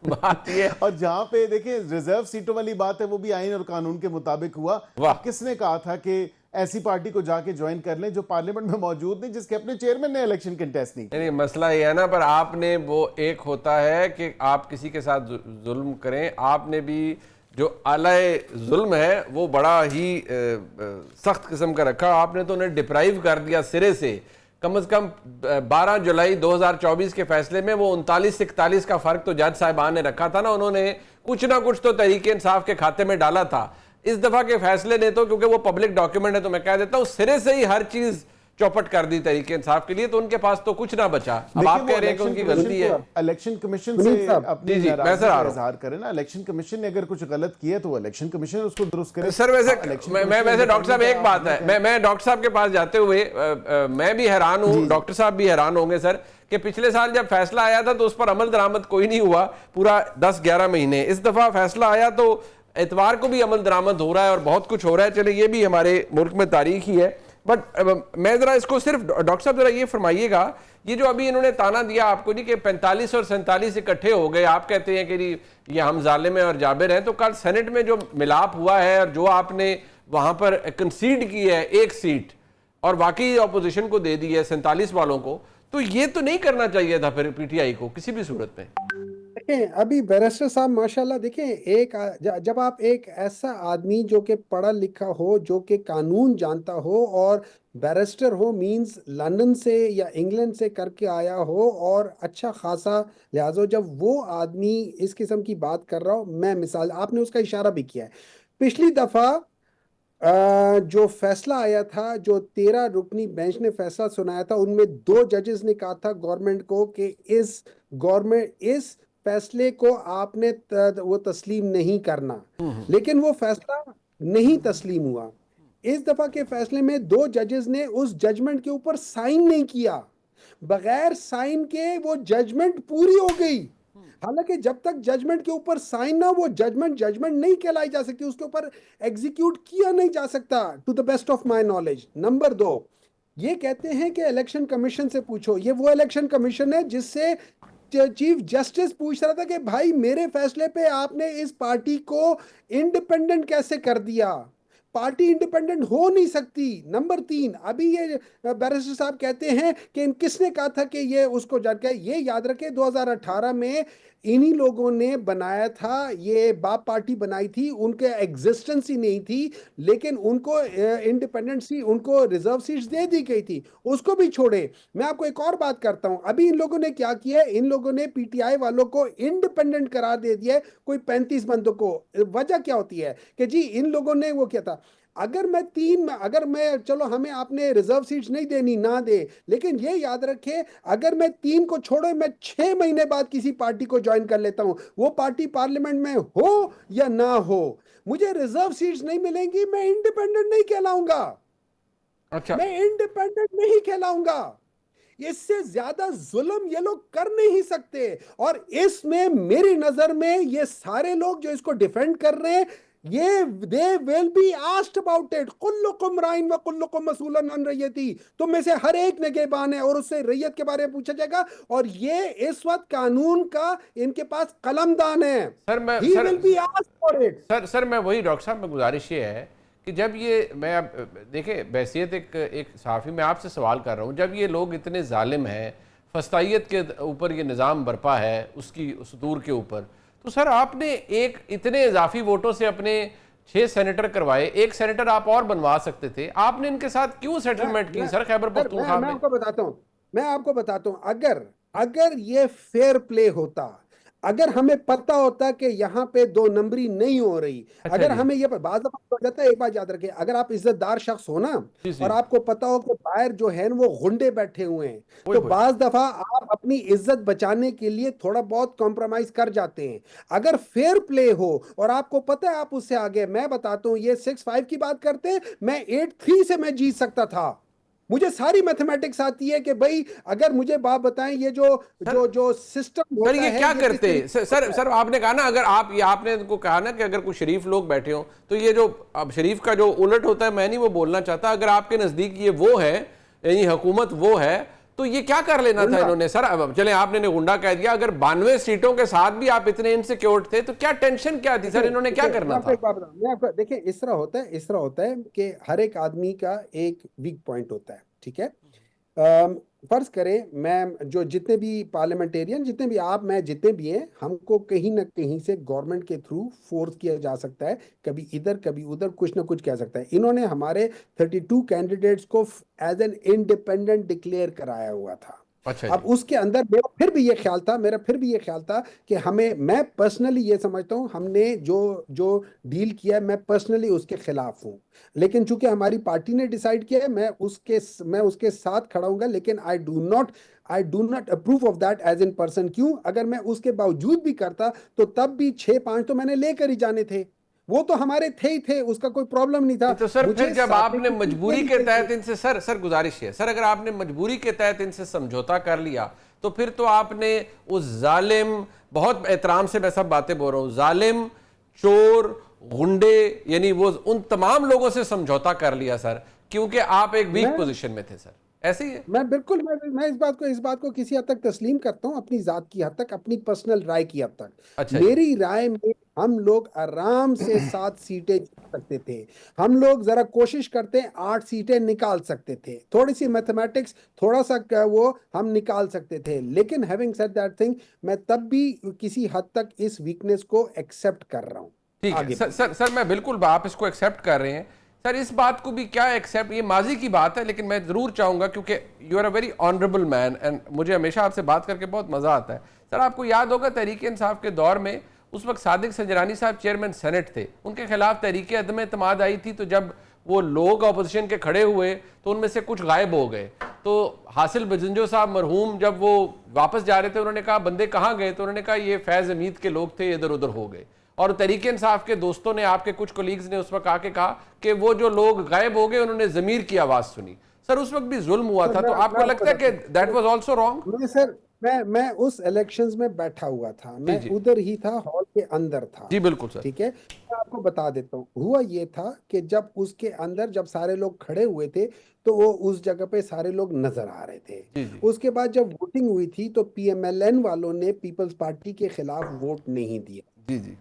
बात ये, और जहां पे देखिए रिजर्व सीटों वाली बात है, वो भी आइन और कानून के मुताबिक हुआ। किसने कहा था कि ऐसी पार्टी को जाके ज्वाइन कर लें जो पार्लियामेंट में मौजूद नहीं, जिसके अपने चेयरमैन ने इलेक्शन कंटेस्ट नहीं किया। मसला ये है ना, पर आपने वो एक होता है कि आप किसी के साथ जुल्म करें, आपने भी जो आलाए जुल्म है वो बड़ा ही सख्त किस्म का रखा। आपने तो उन्हें डिप्राइव कर दिया सिरे से। कम से कम 12 जुलाई 2024 के फैसले में वो 39 से 41 का फर्क तो जज साहिबान ने रखा था ना, उन्होंने कुछ ना कुछ तो तहरीक इंसाफ के खाते में डाला था। इस दफा के फैसले ने तो, क्योंकि वो पब्लिक डॉक्यूमेंट है तो मैं कह देता हूँ, सिरे से ही हर चीज चौपट कर दी तहरीक इंसाफ के लिए, तो उनके पास तो कुछ ना बचा। अब आप कह रहे हैं कि उनकी गलती है। इलेक्शन कमीशन से अपनी मैं नाराजगी सर आ का रहा हूं। इजहार करें ना। इलेक्शन कमीशन ने अगर कुछ गलत किया तो वो इलेक्शन कमीशन उसको दुरुस्त करे। सर वैसे मैं वैसे डॉक्टर साहब एक बात है, मैं डॉक्टर साहब के पास जाते हुए मैं भी हैरान हूं, डॉक्टर साहब भी हैरान होंगे सर, कि पिछले साल जब फैसला आया था तो उस पर अमल दरामद कोई नहीं हुआ पूरा 10-11 महीने। इस दफा फैसला आया तो एतवार को भी अमल दरामद हो रहा है और बहुत कुछ हो रहा है। चले, ये भी हमारे मुल्क में तारीख ही है। बट मैं जरा इसको सिर्फ डॉक्टर साहब जरा ये फरमाइएगा, ये जो अभी इन्होंने ताना दिया आपको जी कि 45 और 47 इकट्ठे हो गए, आप कहते हैं कि जी ये हम जालिम हैं और जाबिर हैं, तो कल सेनेट में जो मिलाप हुआ है और जो आपने वहां पर कंसीड की है एक सीट और बाकी ऑपोजिशन को दे दी है 47 वालों को, तो ये तो नहीं करना चाहिए था फिर पीटीआई को किसी भी सूरत में। देखें अभी बैरिस्टर साहब माशाल्लाह, देखें जब आप एक ऐसा आदमी जो कि पढ़ा लिखा हो, जो कि कानून जानता हो और बैरिस्टर हो, मींस लंदन से या इंग्लैंड से करके आया हो और अच्छा खासा लिहाजा, जब वो आदमी इस किस्म की बात कर रहा हो, मैं मिसाल आपने उसका इशारा भी किया है। पिछली दफा जो फैसला आया था, जो 13 रुकनी बेंच ने फैसला सुनाया था, उनमें 2 जजेस ने कहा था गवर्नमेंट को कि इस फैसले को आपने वो तस्लीम नहीं करना, लेकिन वो फैसला नहीं तस्लीम हुआ। इस दफा के फैसले में 2 जजेस ने उस जजमेंट के ऊपर साइन नहीं किया, बगैर साइन के वो जजमेंट पूरी हो गई। हालांकि जब तक जजमेंट के ऊपर साइन ना, वो जजमेंट नहीं कहलाई जा सकती, उसके ऊपर एग्जीक्यूट किया नहीं जा सकता, to the best of my knowledge. Number 2, ये कहते हैं कि इलेक्शन कमीशन से पूछो। ये वो इलेक्शन कमीशन है जिससे चीफ जस्टिस पूछ रहा था कि भाई मेरे फैसले पे आपने इस पार्टी को इंडिपेंडेंट कैसे कर दिया। पार्टी इंडिपेंडेंट हो नहीं सकती। नंबर 3, अभी ये बैरिस्टर साहब कहते हैं कि किसने कहा था कि ये उसको जज, ये याद रखे 2018 में इन्हीं लोगों ने बनाया था, ये बाप पार्टी बनाई थी, उनके एग्जिस्टेंस ही नहीं थी, लेकिन उनको इंडिपेंडेंट सी, उनको रिजर्व सीट्स दे दी गई थी, उसको भी छोड़े। मैं आपको एक और बात करता हूं, अभी इन लोगों ने क्या किया है, इन लोगों ने पीटीआई वालों को इंडिपेंडेंट करार दे दिया है, कोई 35 बंदों को। वजह क्या होती है कि जी इन लोगों ने वो किया था, अगर मैं चलो हमें आपने रिजर्व सीट्स नहीं देनी ना दे, लेकिन ये याद रखे अगर मैं 3 को छोड़ो, मैं 6 महीने बाद किसी पार्टी को ज्वाइन कर लेता हूं, वो पार्टी पार्लियामेंट में हो या ना हो, मुझे रिजर्व सीट्स नहीं मिलेंगी, मैं इंडिपेंडेंट नहीं कहलाऊंगा। अच्छा, मैं इंडिपेंडेंट नहीं कहलाऊंगा। इससे ज्यादा जुल्म ये लोग कर नहीं सकते। और इसमें मेरी नजर में ये सारे लोग जो इसको डिफेंड कर रहे हैं, ये they will be asked about it. कुल्लुकुम राइन व कुल्लुकुम मसूलन अन रय्यती, तुम में से हर एक निगहबान है और उससे रैयत के बारे में पूछा जाएगा। और ये इस वक्त कानून का इनके पास कलमदान है। He will be asked for it. Sir मैं वही डॉक्टर साहब, में गुजारिश ये है कि जब ये मैं अब देखिए बैसियत एक सहाफ़ी में आपसे सवाल कर रहा हूँ, जब ये लोग इतने जालिम हैं, फस्तायत के ऊपर ये निज़ाम बरपा है उसकी सतूर के ऊपर, तो सर आपने एक इतने इजाफी वोटों से अपने 6 सेनेटर करवाए, 1 सेनेटर आप और बनवा सकते थे, आपने इनके साथ क्यों सेटलमेंट की सर खैबर पख्तूनख्वा में? मैं आपको बताता हूं, अगर ये फेयर प्ले होता, अगर हमें पता होता कि यहाँ पे 2 नंबरी नहीं हो रही, अच्छा अगर जी। हमें ये बात हो जाता है, एक बात याद रखें, अगर आप इज्जतदार शख्स हो ना जी। और आपको पता हो कि बाहर जो है वो गुंडे बैठे हुए हैं, वही तो वही। बाज दफा आप अपनी इज्जत बचाने के लिए थोड़ा बहुत कॉम्प्रोमाइज कर जाते हैं। अगर फेयर प्ले हो और आपको पता है आप उससे आगे, मैं बताता हूँ, ये 6-5 की बात करते हैं, मैं 8-3 से मैं जीत सकता था। मुझे सारी मैथमेटिक्स आती है कि भाई अगर मुझे बात बताएं, ये जो सिस्टम सर होता ये है, क्या ये किस करते तरीके से सर होता है। सर आपने कहा ना, अगर आप ये आपने इनको कहा ना कि अगर कोई शरीफ लोग बैठे हो, तो ये जो अब शरीफ का जो उलट होता है, मैं नहीं वो बोलना चाहता, अगर आपके नजदीक ये वो है यानी हुकूमत वो है, तो ये क्या कर लेना था इन्होंने सर? अब चले आपने गुंडा कह दिया, अगर 92 सीटों के साथ भी आप इतने इनसिक्योर थे तो क्या टेंशन क्या थी सर? इन्होंने क्या करना था? मैं आपको देखिए, इस तरह होता है कि हर एक आदमी का एक वीक पॉइंट होता है, ठीक है। फर्ज करें, मैं जो जितने भी पार्लियामेंटेरियन, जितने भी आप, मैं, जितने भी हैं, हमको कहीं ना कहीं से गवर्नमेंट के थ्रू फोर्स किया जा सकता है, कभी इधर कभी उधर कुछ ना कुछ कह सकता है। इन्होंने हमारे 32 कैंडिडेट्स को एज एन इंडिपेंडेंट डिक्लेयर कराया हुआ था। अच्छा अब जी। उसके अंदर मेरा फिर भी ये ख्याल था कि मैं पर्सनली ये समझता हूँ हमने जो जो डील किया है, मैं पर्सनली उसके खिलाफ हूँ। लेकिन चूंकि हमारी पार्टी ने डिसाइड किया है, मैं उसके साथ खड़ा हूंगा, लेकिन I do not approve of that as in person. क्यों? अगर मैं उसके बावजूद भी करता तो तब भी 6-5 तो मैंने लेकर ही जाने थे, वो तो हमारे थे ही थे, उसका कोई प्रॉब्लम नहीं था। तो सर फिर मुझे जब आपने सार्टिफिकेट मजबूरी देनी के चाहिए। तहत इनसे, सर गुजारिश है सर, अगर आपने मजबूरी के तहत इनसे समझौता कर लिया तो फिर तो आपने उस जालिम, बहुत एहतराम से मैं सब बातें बोल रहा हूं, जालिम, चोर, गुंडे, यानी वो उन तमाम लोगों से समझौता कर लिया सर, क्योंकि आप एक वीक मैं पोजीशन में थे सर। ऐसे ही है। मैं बिल्कुल मैं इस बात को किसी हद तक तस्लीम करता हूँ, अपनी जात की हद तक, अपनी पर्सनल राय की हद तक। अच्छा जी। मेरी राय में हम लोग आराम से 7 सीटें जीत सकते थे। हम लोग जरा कोशिश करते 8 सीटें निकाल सकते थे, थोड़ी सी मैथमेटिक्स, थोड़ा सा वो हम निकाल सकते थे। लेकिन हैविंग सेड दैट थिंग, मैं तब भी किसी हद तक इस वीकनेस को एक्सेप्ट कर रहा हूँ। ठीक है आगे सर, बोलिए। मैं बिल्कुल, आप इसको एक्सेप्ट कर रहे हैं सर, इस बात को भी क्या एक्सेप्ट, ये माजी की बात है, लेकिन मैं जरूर चाहूंगा क्योंकि you are a very honourable man and मुझे हमेशा आपसे बात करके बहुत मजा आता है। सर आपको याद होगा तहरीक इंसाफ के दौर में उस वक्त सादिक संजरानी साहब चेयरमैन सेनेट थे, उनके खिलाफ तहरीक अदम एतमाद आई थी, तो जब वो लोग अपोजिशन के खड़े हुए तो उनमें से कुछ गायब हो गए। तो हासिल बजंजो साहब मरहूम जब वो वापस जा रहे थे, उन्होंने कहा बंदे कहाँ गए, तो उन्होंने कहा ये फैज़ हमीद के लोग थे, इधर उधर हो गए। और तहरीक इंसाफ के दोस्तों ने, आपके कुछ कोलीग्स ने उस वक्त आके कहा कि वो जो लोग गायब हो गए उन्होंने ज़मीर की आवाज़ सुनी। सर उस वक्त भी जुल्म हुआ सर था, तो मैं आपको आपको लगता है कि बताता दैट हूँ। Was also wrong? मैं सर मैं उस इलेक्शंस में बैठा हुआ था, जी मैं जी। उधर ही था, हॉल के अंदर था। जी बिल्कुल सर। ठीक है, मैं आपको बता देता हूँ, हुआ ये था कि जब उसके अंदर जब सारे लोग खड़े हुए थे, तो वो उस जगह पे सारे लोग नजर आ रहे थे। जी जी। उसके बाद जब वोटिंग हुई थी तो पीएमएलएन वालों ने पीपल्स पार्टी के खिलाफ वोट नहीं दिया। जी जी।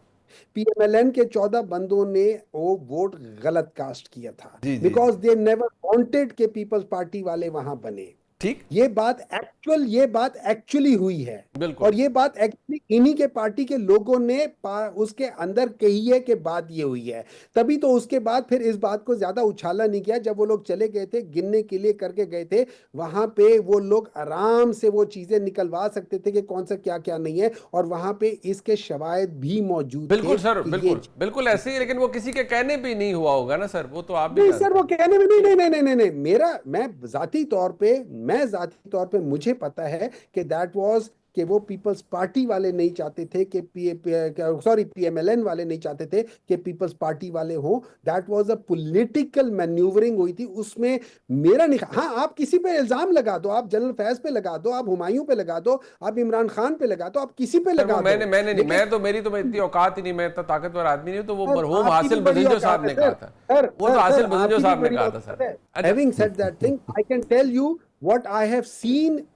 पीएमएलएन के 14 बंदों ने वो वोट गलत कास्ट किया था, जी जी बिकॉज जी। दे नेवर वांटेड के पीपल्स पार्टी वाले वहां बने। ठीक। ये बात एक्चुअली हुई है। बिल्कुल। और ये बात एक्चुअली इन्हीं के पार्टी के लोगों ने उसके अंदर कही है कि बात ये हुई है। तभी तो उसके बाद फिर इस बात को ज्यादा उछाला नहीं किया। जब वो लोग चले गए थे, गिनने के लिए करके गए थे, वहां पे वो लोग आराम से वो चीजें निकलवा सकते थे कि कौन सा क्या क्या नहीं है, और वहां पे इसके शवाहिद भी मौजूद थे बिल्कुल सर, कि ये बिल्कुल बिल्कुल ऐसे ही, लेकिन वो किसी के कहने भी नहीं हुआ होगा ना सर, वो तो आप भी नहीं सर, जानते वो हैं। कहने में नहीं नहीं नहीं नहीं नहीं नहीं मेरा मैं जाती तौर पे मुझे पता है कि दैट वाज कि वो पीपल्स पार्टी वाले नहीं चाहते थे कि पीएमएलएन वाले नहीं चाहते थे कि पीपल्स पार्टी वाले हों। That was a political manoeuvring हुई थी उसमें। मेरा नहीं। हाँ, आप किसी पे इल्जाम लगा दो, आप जनरल फैज पे लगा दो, आप हुमायूं पे लगा दो, आप इमरान खान पे लगा दो, आप किसी पे सर वो लगा दो, मैंने नहीं, लेकिन मेरी तो इतनी औकात ही नहीं, मैं इतना ताकतवर आदमी नहीं हूं, तो वो सर मरहूम आपकी भी हासिल बड़ी बजंजो औकात साहब है ने कहा सर। था। सर वो तो सर हासिल सर बजंजो आपकी भी साहब ने बड़ी कहा था औकात सर। है। अच्छा। Having said that thing, I can tell you what I have seen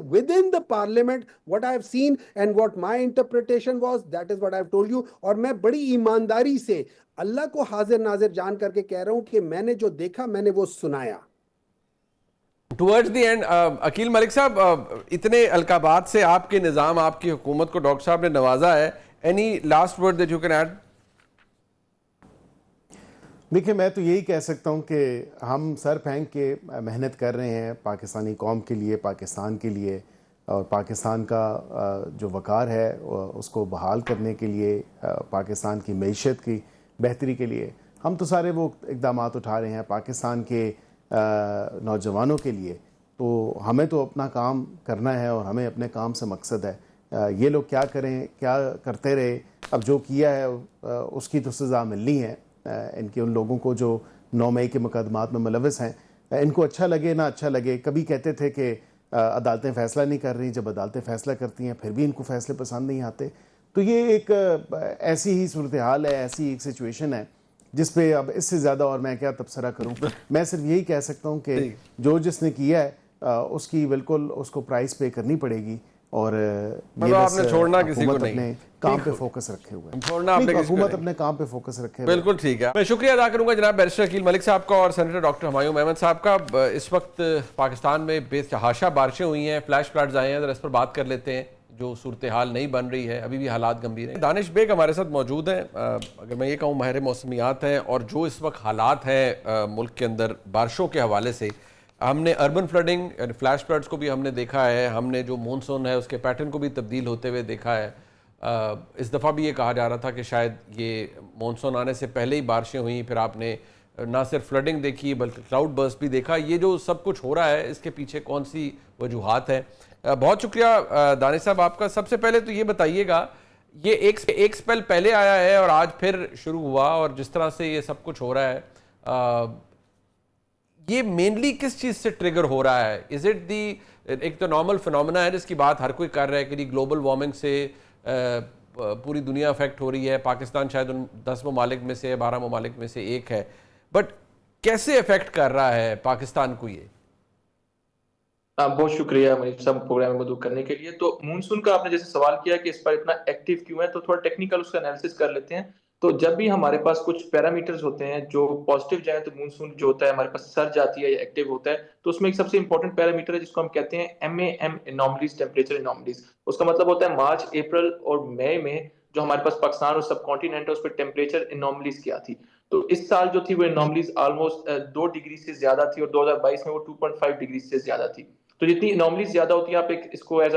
within the parliament, what I have seen and what my interpretation was, that is what I have told you। और मैं बड़ी ईमानदारी से अल्लाह को हाजिर नाजिर जान करके कह रहा हूं कि मैंने जो देखा मैंने वो सुनाया। Towards the end Aqeel Malik साहब, इतने अलकाबात से आपके निज़ाम, आपकी हुकूमत को डॉक्टर साहब ने नवाजा है, any last word that you can add? देखिए, मैं तो यही कह सकता हूँ कि हम सर फेंक के मेहनत कर रहे हैं पाकिस्तानी कौम के लिए, पाकिस्तान के लिए, और पाकिस्तान का जो वक़ार है उसको बहाल करने के लिए, पाकिस्तान की मईशत की बेहतरी के लिए हम तो सारे वो इक़दाम उठा रहे हैं पाकिस्तान के नौजवानों के लिए। तो हमें तो अपना काम करना है और हमें अपने काम से मकसद है। ये लोग क्या करें, क्या करते रहे, अब जो किया है उसकी तो सज़ा मिलनी है। इनके उन लोगों को जो 9 मई के मुकदमात में मुलविस हैं, इनको अच्छा लगे ना अच्छा लगे, कभी कहते थे कि अदालतें फ़ैसला नहीं कर रही, जब अदालतें फ़ैसला करती हैं फिर भी इनको फ़ैसले पसंद नहीं आते। तो ये एक ऐसी ही सूरत हाल है, ऐसी एक सिचुएशन है जिस पे अब इससे ज़्यादा और मैं क्या तबसरा करूं। मैं सिर्फ यही कह सकता हूं कि जो जिसने किया है उसकी बिल्कुल उसको प्राइस पे करनी पड़ेगी। और ये मतलब बस आपने छोड़ना किसी को हुकूमत नहीं, अपने काम पे फोकस रखे हुए है। छोड़ना आपने किसी को हुकूमत नहीं। अपने काम पे फोकस रखे हुए है। बिल्कुल ठीक है। मैं शुक्रिया अदा करूंगा जनाब बैरिस्टर अकील मलिक साहब का और सेनेटर डॉक्टर हुमायूं अहमद साहब का। इस वक्त पाकिस्तान में बेतहाशा बारिशें हुई हैं, फ्लैश फ्लड्स आए हैं, जरा इस पर बात कर लेते हैं। जो सूरत हाल नहीं बन रही है, अभी भी हालात गंभीर हैं। दानिश बेग हमारे साथ मौजूद हैं। अगर मैं ये कहूँ माहिर मौसमियात हैं, और जो इस वक्त हालात हैं मुल्क के अंदर बारिशों के हवाले से, हमने अर्बन फ्लडिंग, फ्लैश फ्लड्स को भी हमने देखा है, हमने जो मॉनसून है उसके पैटर्न को भी तब्दील होते हुए देखा है। इस दफ़ा भी ये कहा जा रहा था कि शायद ये मॉनसून आने से पहले ही बारिशें हुई, फिर आपने ना सिर्फ फ्लडिंग देखी बल्कि क्लाउड बर्स्ट भी देखा। ये जो सब कुछ हो रहा है इसके पीछे कौन सी वजूहात है? बहुत शुक्रिया दानिश साहब आपका। सबसे पहले तो ये बताइएगा, ये एक स्पेल पहले आया है और आज फिर शुरू हुआ, और जिस तरह से ये सब कुछ हो रहा है ये मेनली किस चीज़ से ट्रिगर हो रहा है? इज इट दी, एक तो नॉर्मल फिनोमेना है जिसकी बात हर कोई कर रहा है कि ग्लोबल वार्मिंग से पूरी दुनिया अफेक्ट हो रही है, पाकिस्तान शायद उन 10 ममालिक में से 12 ममालिक में से एक है, बट कैसे अफेक्ट कर रहा है पाकिस्तान को ये? बहुत शुक्रिया मनीष साहब प्रोग्राम में मदद करने के लिए। तो मानसून का आपने जैसे सवाल किया कि इस पर इतना एक्टिव क्यों है, तो थोड़ा टेक्निकल उसका एनालिसिस कर लेते हैं। तो जब भी हमारे पास कुछ पैरामीटर्स होते हैं जो पॉजिटिव जाए, तो मानसून जो होता है हमारे पास सर्ज आती है या एक्टिव होता है, तो उसमें एक सबसे इंपॉर्टेंट पैरामीटर है जिसको हम कहते हैं MAM एनॉमलीज, टेम्परेचर एनॉमलीज। उसका मतलब होता है मार्च, अप्रैल और मई में जो हमारे पास पाकिस्तान और सब कॉन्टिनेंट है उस पर टेम्परेचर एनॉमलीज क्या थी। तो इस साल जो थी वो एनॉमलीज ऑलमोस्ट 2 डिग्री से ज्यादा थी, और 2022 में वो 2.5 डिग्री से ज्यादा थी। तो जितनी एनॉमलीज ज्यादा होती है, आप एक इसको एज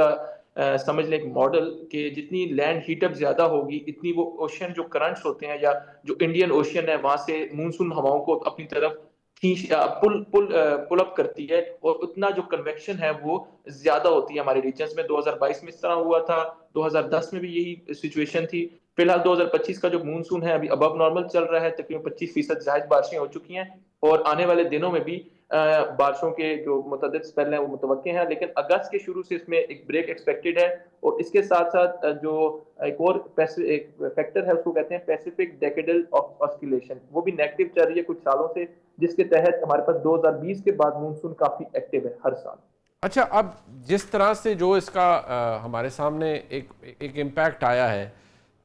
समझ लें एक मॉडल के, जितनी लैंड हीटअप ज्यादा होगी इतनी वो ओशन जो करंट्स होते हैं या जो इंडियन ओशन है वहां से मानसून हवाओं को अपनी तरफ खींच पुल अप करती है, और उतना जो कन्वेक्शन है वो ज्यादा होती है हमारे रीजन्स में। 2022 में इस तरह हुआ था, 2010 में भी यही सिचुएशन थी। फिलहाल 2025 का जो मानसून है अभी अबव नॉर्मल चल रहा है, तकरीबन 25% जायद बारिशें हो चुकी हैं, और आने वाले दिनों में भी बारिशों के जो मुतअद्दिद स्पेल हैं वो मुतवक्के हैं। लेकिन अगस्त के शुरू से इसमें एक ब्रेक एक्सपेक्टेड है, और इसके साथ साथ जो एक और एक फैक्टर है उसको कहते हैं पैसिफिक डेकेडल ऑस्किलेशन, वो भी नेगेटिव चल रही है कुछ सालों से, जिसके तहत हमारे पास 2020 के बाद मानसून काफी एक्टिव है हर साल। अच्छा, अब जिस तरह से जो इसका हमारे सामने एक इम्पैक्ट आया है,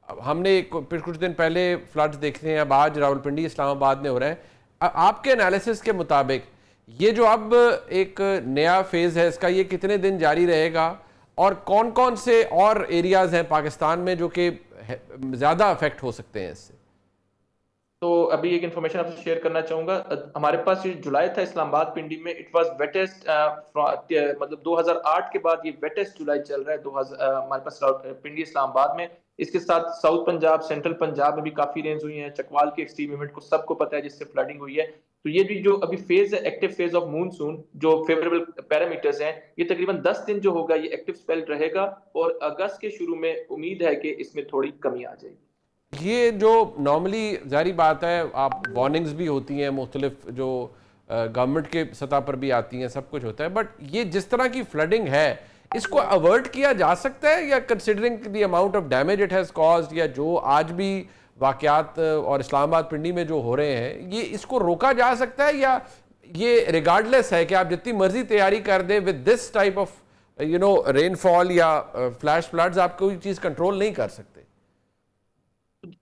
अब हमने कुछ दिन पहले फ्लड्स देखते हैं, अब आज रावलपिंडी इस्लामाबाद में हो रहे हैं। आपके एनालिसिस के मुताबिक ये जो अब एक नया फेज है इसका, ये कितने दिन जारी रहेगा, और कौन कौन से और एरियाज हैं पाकिस्तान में जो कि ज्यादा अफेक्ट हो सकते हैं इससे? तो अभी एक इन्फॉर्मेशन आपसे शेयर करना चाहूंगा। हमारे पास ये जुलाई था इस्लामाबाद पिंडी में, इट वाज वेटेस्ट, मतलब 2008 के बाद ये वेटेस्ट जुलाई चल रहा है हमारे पास पिंडी इस्लामाबाद में। इसके साथ साउथ पंजाब, सेंट्रल पंजाब में भी काफी रेंज हुई हैं। चकवाल के एक्सट्रीम इवेंट को सबको पता है जिससे फ्लडिंग हुई है। तो ये भी जो अभी फेज है, एक्टिव फेज ऑफ मानसून, जो फेवरेबल पैरामीटर्स हैं, ये तकरीबन 10 दिन जो होगा ये एक्टिव स्पेल रहेगा, और अगस्त के शुरू में उम्मीद है कि इसमें थोड़ी कमी आ जाएगी। ये जो नॉर्मली जारी बात है, आप वार्निंग्स भी होती हैं मुख्तलिफ, जो गवर्नमेंट के सतह पर भी आती हैं, सब कुछ होता है, बट ये जिस तरह की फ्लडिंग है इसको अवॉइड किया जा सकता है, या considering the amount of damage it has caused, या जो आज भी वाकयात और इस्लामाबाद पिंडी में जो हो रहे हैं, ये इसको रोका जा सकता है, या ये रिगार्डलेस है कि आप जितनी मर्जी तैयारी कर दें with this type of rainfall या फ्लैश फ्लड्स, आप कोई चीज़ कंट्रोल नहीं कर सकते?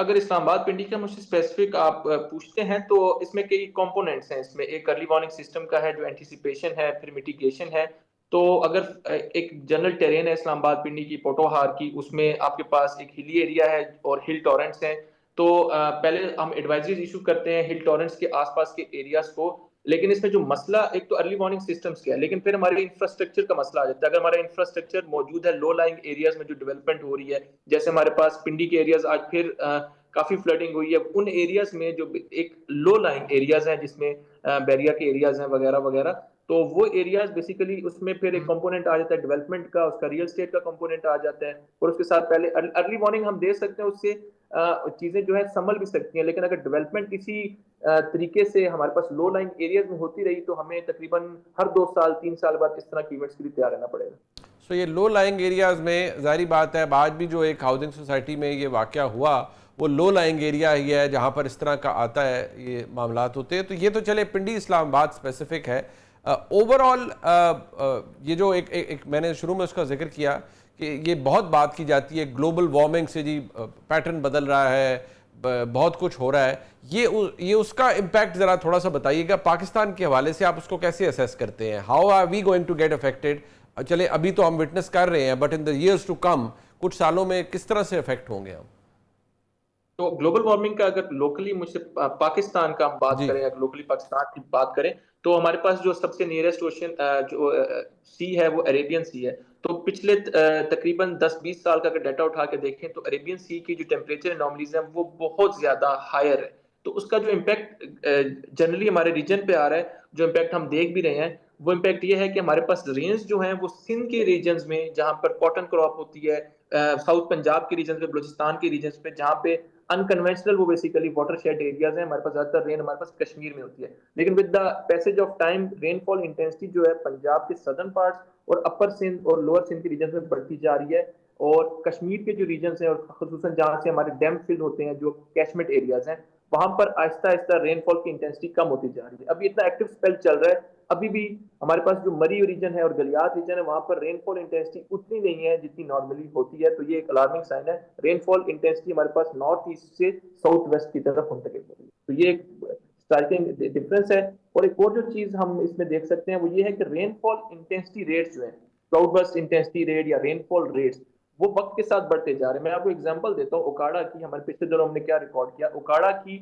अगर इस्लामाबाद पिंडी का मुझसे स्पेसिफिक आप पूछते हैं, तो इसमें कई कंपोनेंट्स हैं। इसमें एक अर्ली वार्निंग सिस्टम का है जो एंटीसिपेशन है, फिर मिटिगेशन है। तो अगर एक जनरल टेरेन है इस्लामाबाद पिंडी की, पोटोहार की, उसमें आपके पास एक हिली एरिया है और हिल टॉरेंट्स हैं। तो पहले हम एडवाइजरीज इशू करते हैं हिल टॉरेंट्स के आसपास के एरियाज को। लेकिन इसमें जो मसला, एक तो अर्ली वार्निंग सिस्टम्स का है, लेकिन फिर हमारे इंफ्रास्ट्रक्चर का मसला आ जाता है। अगर हमारा इंफ्रास्ट्रक्चर मौजूद है लो लाइंग एरियाज में जो डेवलपमेंट हो रही है, जैसे हमारे पास पिंडी के एरियाज आज फिर काफी फ्लडिंग हुई है, उन एरियाज में जो एक लो लाइंग एरियाज हैं जिसमें बैरिया के एरियाज हैं वगैरह वगैरह, तो वो एरियाज बेसिकली उसमें फिर एक कंपोनेंट आ जाता है डेवलपमेंट का, उसका रियल स्टेट का कंपोनेंट आ जाता है, और उसके साथ पहले अर्ली वार्निंग हम दे सकते हैं, उससे चीजें जो है संभल भी सकती हैं। लेकिन अगर डेवलपमेंट किसी तरीके से हमारे पास लो लाइन एरियाज में होती रही, तो हमें तकरीबन हर 2 साल 3 साल बाद इस तरह की इवेंट्स के लिए तैयार रहना पड़ेगा। सो ये लो लाइंग एरियाज में जारी बात है, आज भी जो एक हाउसिंग सोसाइटी में ये वाकया हुआ वो लो लाइंग एरिया ही है जहाँ पर इस तरह का आता है, ये मामलात होते हैं। तो ये तो चले पिंडी इस्लामाबाद स्पेसिफिक है। ओवरऑल ये जो एक मैंने शुरू में उसका जिक्र किया कि ये बहुत बात की जाती है ग्लोबल वार्मिंग से, जी पैटर्न बदल रहा है, बहुत कुछ हो रहा है, ये उसका इम्पैक्ट ज़रा थोड़ा सा बताइएगा पाकिस्तान के हवाले से, आप उसको कैसे असेस करते हैं? How are we going to get affected? चले अभी तो हम विटनेस कर रहे हैं, but in the years to come, कुछ सालों में किस तरह से अफेक्ट होंगे हम? तो ग्लोबल वार्मिंग का अगर लोकली मुझसे पाकिस्तान का हम बात जी। करें, अगर लोकली पाकिस्तान की बात करें, तो हमारे पास जो सबसे नियरेस्ट ओशन जो सी है वो अरेबियन सी है। तो पिछले तकरीबन 10-20 साल का अगर डाटा उठा के देखें तो अरेबियन सी की जो टेम्परेचर एनोमलीज है वो बहुत ज्यादा हायर है। तो उसका जो इम्पैक्ट जनरली हमारे रीजन पे आ रहा है, जो इम्पैक्ट हम देख भी रहे हैं, वो इम्पैक्ट ये है कि हमारे पास रेंज जो है वो सिंध के रीजन में जहां पर कॉटन क्रॉप होती है, साउथ पंजाब के रीजन पे, बलूचिस्तान के रीजन पे, जहां पे अनकन्वेंशनल वो बेसिकली वाटरशेड एरियाज हैं, हमारे पास ज्यादातर रेन हमारे पास कश्मीर में होती है। लेकिन with the passage of time rainfall intensity जो है पंजाब के सदर्न पार्ट्स और अपर सिंध और लोअर सिंध के रीजन में बढ़ती जा रही है, और कश्मीर के जो रीजन हैं और खसूसन जहां से हमारे डैम फिल होते हैं, जो कैचमेंट एरियाज हैं, वहां पर आहिस्ता आहिस्ता रेनफॉल की इंटेंसिटी कम होती जा रही है। अभी इतना एक्टिव स्पेल चल रहा है, अभी भी हमारे पास जो मरी रीजन है और गलियात रीजन है वहां पर रेनफॉल इंटेंसिटी उतनी नहीं है जितनी नॉर्मली होती है। तो ये एक अलार्मिंग साइन है। रेनफॉल इंटेंसिटी हमारे पास नॉर्थ ईस्ट से साउथ वेस्ट की तरफ मुंतकिल हो रही है। तो ये एक स्ट्राइकिंग डिफरेंस है। और एक और जो चीज हम इसमें देख सकते हैं वो ये है कि रेनफॉल इंटेंसिटी रेट्स जो है, क्लाउड बर्स्ट इंटेंसिटी रेट या रेनफॉल रेट्स, वो वक्त के साथ बढ़ते जा रहे हैं। मैं आपको एग्जांपल देता हूँ ओकाड़ा की। हमारे पिछले दिनों हमने क्या रिकॉर्ड किया, ओकाड़ा की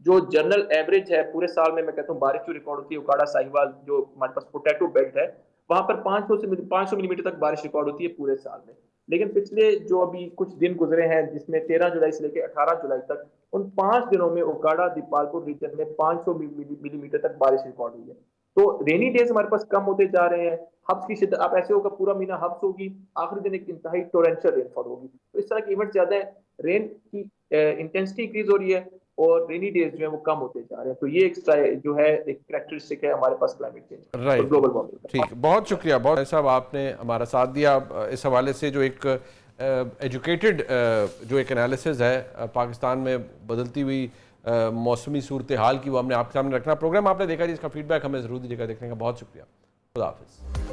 जो जनरल एवरेज है पूरे साल में, मैं कहता हूँ बारिश जो रिकॉर्ड होती है ओकाड़ा साहिवाल जो हमारे पास पोटैटो बेल्ट है, वहां पर 500 मिलीमीटर तक बारिश रिकॉर्ड होती है पूरे साल में। लेकिन पिछले जो अभी कुछ दिन गुजरे हैं जिसमें 13 जुलाई से लेकर 18 जुलाई तक, उन 5 दिनों में ओकाड़ा दीपालपुर रीजन में 500 मिलीमीटर तक बारिश रिकॉर्ड हुई है। तो रेनी डेज हमारे पास कम होते जा रहे हैं। हब्स की शिद्दत, आप ऐसे होगा पूरा महीना हब्स होगी, आखिरी दिन एक इंतहाई टोरेंशियल रेनफॉल होगी। तो इस तरह के इवेंट ज्यादा है, रेन की इंटेंसिटी इंक्रीज हो रही है और रेनी डेज जो है वो कम होते जा रहे हैं। तो ये एक जो है एक कैरेक्टरिस्टिक है हमारे पास क्लाइमेट चेंज और राइट, ग्लोबल वार्मिंग का। ठीक, बहुत शुक्रिया, बहुत साहब आपने हमारा साथ दिया इस हवाले से। जो एक एजुकेटेड जो एक एनालिसिस है पाकिस्तान में बदलती हुई मौसमी सूरत हाल की, वो हमने आपके सामने रखना। प्रोग्राम आपने देखा जी, इसका फीडबैक हमें ज़रूर दीजिएगा देखने का। बहुत शुक्रिया, खुदा हाफिज़।